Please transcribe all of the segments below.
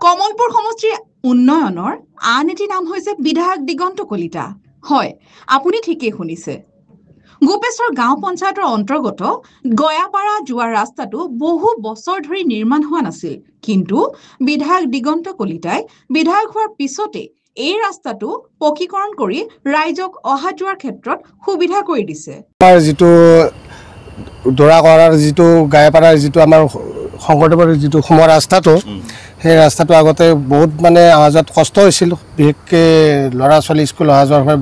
কমলপুৰ সমষ্টিৰ উন্নয়নৰ আন এটি নাম হৈছে বিধায়ক দিগন্ত কলিতা। হয়, আপুনি ঠিকই শুনিছে। গোপেশ্বৰ গাঁও পঞ্চায়তৰ অন্তৰ্গত গয়াপাৰা যোৱাৰ ৰাস্তাটো বহু বছৰ ধৰি নিৰ্মাণ হোৱা নাছিল। কিন্তু বিধায়ক দিগন্ত কলিতাই বিধায়ক হোৱাৰ পিছতে এই ৰাস্তাটো পকীকৰণ কৰি ৰাইজক অহা যোৱাৰ ক্ষেত্ৰত সুবিধা কৰি দিছে। যিটো দৰাকৰাৰ যিটো গায়াপাৰাৰ যিটো আমাৰ শংকৰদেৱৰ যিটো সোমৰ ৰাস্তাটো সেই ৰাস্তাটো আগতে বহুত মানে অহা যোৱাত কষ্ট হৈছিল, বিশেষকৈ ল'ৰা ছোৱালী স্কুল অহা যোৱাৰ সময়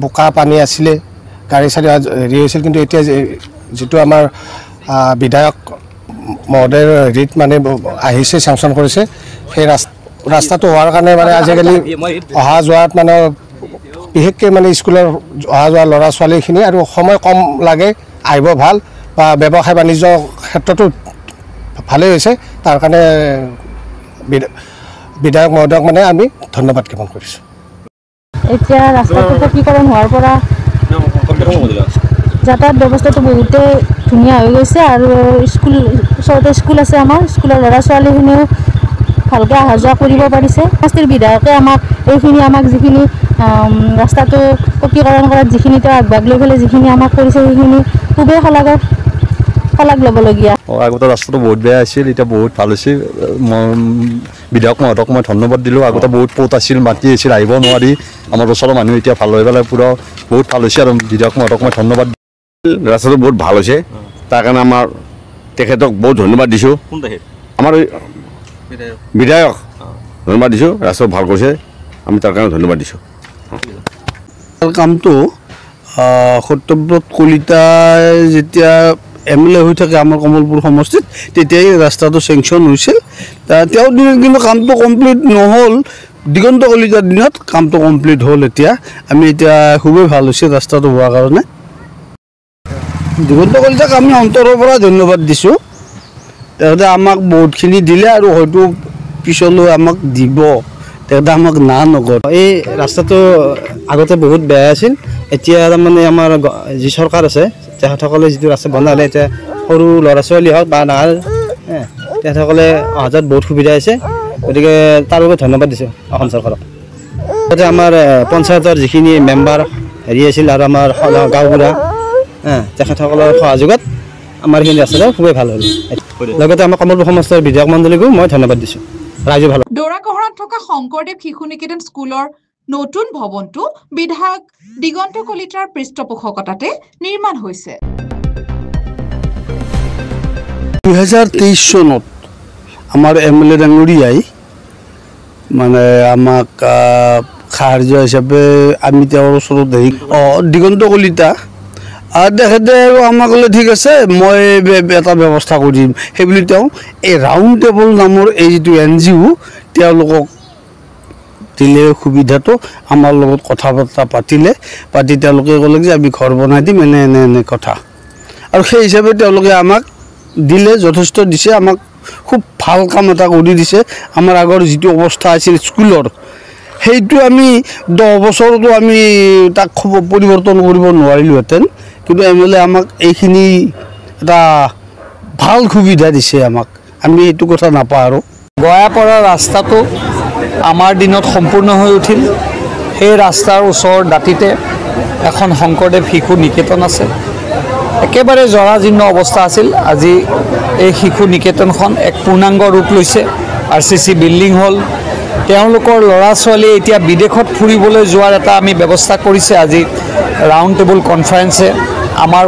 বোকা পানী আছিলে, গাড়ী চাড়ী হেৰি হৈছিল। কিন্তু এতিয়া যিটো আমাৰ বিধায়ক মহোদয়ৰ হেৰিত মানে আহিছে, চেংচন কৰিছে, সেই ৰাস্তাটো হোৱাৰ কাৰণে মানে আজিকালি অহা যোৱাত মানে বিশেষকৈ মানে স্কুলৰ অহা যোৱা ল'ৰা ছোৱালীখিনি আৰু সময় কম লাগে, আহিব ভাল বা ব্যৱসায় বাণিজ্যৰ ক্ষেত্ৰতো ভালেই হৈছে। তাৰ কাৰণে বিধায়ক মহোদয়ক মানে আমি ধন্যবাদ জ্ঞাপন কৰিছোঁ। এতিয়া ৰাস্তাটো পকীকৰণ হোৱাৰ পৰা যাতায়াত ব্যৱস্থাটো বহুতেই ধুনীয়া হৈ গৈছে আৰু ওচৰতে স্কুল আছে, আমাৰ স্কুলৰ ল'ৰা ছোৱালীখিনিও ভালকৈ অহা যোৱা কৰিব পাৰিছে। সমষ্টিৰ বিধায়কে আমাক যিখিনি ৰাস্তাটো পকীকৰণ কৰাত যিখিনি তেওঁ আগভাগ লৈ পেলাই যিখিনি আমাক কৰিছে সেইখিনি খুবেই শলাগ ল'বলগীয়া। আগতে ৰাস্তাটো বহুত বেয়া আছিল, এতিয়া বহুত ভাল হৈছে। মই বিধায়ক মহোদয়ক মই ধন্যবাদ দিলোঁ। আগতে বহুত পথ আছিল, মাটি আছিল, আহিব নোৱাৰি। আমাৰ ওচৰৰ মানুহ এতিয়া ভাল হৈ পেলাই পূৰা বহুত ভাল হৈছে আৰু বিধায়ক মহোদয়ক মই ধন্যবাদ দিলোঁ। ৰাস্তাটো বহুত ভাল হৈছে, তাৰ কাৰণে আমাৰ তেখেতক বহুত ধন্যবাদ দিছোঁ। আমাৰ বিধায়ক ধন্যবাদ দিছোঁ, ৰাস্তাটো ভাল কৰিছে, আমি তাৰ কাৰণে ধন্যবাদ দিছোঁ। কামটো সত্যব্ৰত কলিতাই যেতিয়া MLA হৈ থাকে আমাৰ কমলপুৰ সমষ্টিত, তেতিয়াই ৰাস্তাটো চেংচন হৈছিল। তেওঁৰ দিনত কিন্তু কামটো কমপ্লিট নহ'ল, দিগন্ত কলিতাৰ দিনত কামটো কমপ্লিট হ'ল। এতিয়া খুবেই ভাল হৈছে ৰাস্তাটো হোৱাৰ কাৰণে। দিগন্ত কলিতাক আমি অন্তৰৰ পৰা ধন্যবাদ দিছোঁ। তেখেতে আমাক বহুতখিনি দিলে আৰু হয়তো পিছলৈ আমাক দিব, তেখেতে আমাক না নকৰে। এই ৰাস্তাটো আগতে বহুত বেয়া আছিল, এতিয়া তাৰমানে আমাৰ যি চৰকাৰ আছে তেখেতসকলে যিটো ৰাস্তা বনালে, এতিয়া সৰু ল'ৰা ছোৱালী হওক বা ডাঙৰ তেখেতসকলে অহা যোৱাত বহুত সুবিধা হৈছে। গতিকে তাৰ বাবে ধন্যবাদ দিছোঁ অসম চৰকাৰক। লগতে আমাৰ পঞ্চায়তৰ যিখিনি মেম্বাৰ আছিল আৰু আমাৰ গাঁওবুঢ়া তেখেতসকলৰ সহযোগত আমাৰ এইখিনি ৰাস্তাটো খুবেই ভাল হ'ল। লগতে আমাৰ কমলপুৰ সমষ্টিৰ বিধায়ক মণ্ডলীকো মই ধন্যবাদ দিছোঁ। ৰাইজে ভাল। দৰাকহৰাত থকা শংকৰদেৱ শিশু নিকেতন স্কুলৰ নতুন ভৱনটো বিধায়ক দিগন্ত কলিতাৰ পৃষ্ঠপোষকতাতে নিৰ্মাণ হৈছে। 2023 চনত আমাৰ MLA ডাঙৰীয়াই মানে আমাক সাহায্য হিচাপে আমি তেওঁৰ ওচৰত দিগন্ত কলিতা তেখেতে আৰু আমাক ক'লে ঠিক আছে মই এটা ব্যৱস্থা কৰি দিম। সেইবুলি তেওঁ এই ৰাউণ্ড টেবল নামৰ এই যিটো NGO তেওঁলোকক দিলে সুবিধাটো, আমাৰ লগত কথা বাৰ্তা পাতি তেওঁলোকে ক'লে যে আমি ঘৰ বনাই দিম, এনে কথা। আৰু সেই হিচাপে তেওঁলোকে আমাক দিলে, যথেষ্ট দিছে, আমাক খুব ভাল কাম এটা কৰি দিছে। আমাৰ আগৰ যিটো অৱস্থা আছিল স্কুলৰ, সেইটো আমি 10 বছৰতো আমি তাক পৰিৱৰ্তন কৰিব নোৱাৰিলোহেঁতেন। কিন্তু MLA আমাক এইখিনি এটা ভাল সুবিধা দিছে আমাক, আমি এইটো কথা নাপাহৰোঁ। গয়াপাৰা ৰাস্তাটো আমাৰ দিনত সম্পূৰ্ণ হৈ উঠিল। সেই ৰাস্তাৰ ওচৰৰ দাঁতিতে এখন শংকৰদেৱ শিশু নিকেতন আছে, একেবাৰে জৰাজীৰ্ণ অৱস্থা আছিল। আজি এই শিশু নিকেতনখন এক পূৰ্ণাংগ ৰূপ লৈছে, RCC বিল্ডিং হ'ল। তেওঁলোকৰ ল'ৰা ছোৱালীয়ে এতিয়া বিদেশত ফুৰিবলৈ যোৱাৰ এটা আমি ব্যৱস্থা কৰিছে। আজি ৰাউণ্ড টেবুল কনফাৰেন্সে আমাৰ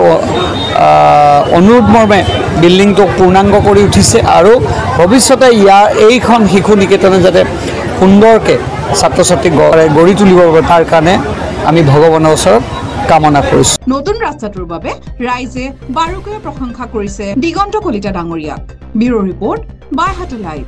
অনুৰোধ মৰ্মে বিল্ডিংটোক পূৰ্ণাংগ কৰি উঠিছে আৰু ভৱিষ্যতে এইখন শিশু নিকেতনে যাতে সুন্দৰকৈ ছাত্ৰ ছাত্ৰীক গঢ়ি তুলিব পাৰে, তাৰ কাৰণে আমি ভগৱানৰ ওচৰত কামনা কৰিছোঁ। নতুন ৰাস্তাটোৰ বাবে ৰাইজে বাৰুকৈয়ে প্ৰশংসা কৰিছে দিগন্ত কলিতা ডাঙৰীয়াক। Bureau report, Baihata live.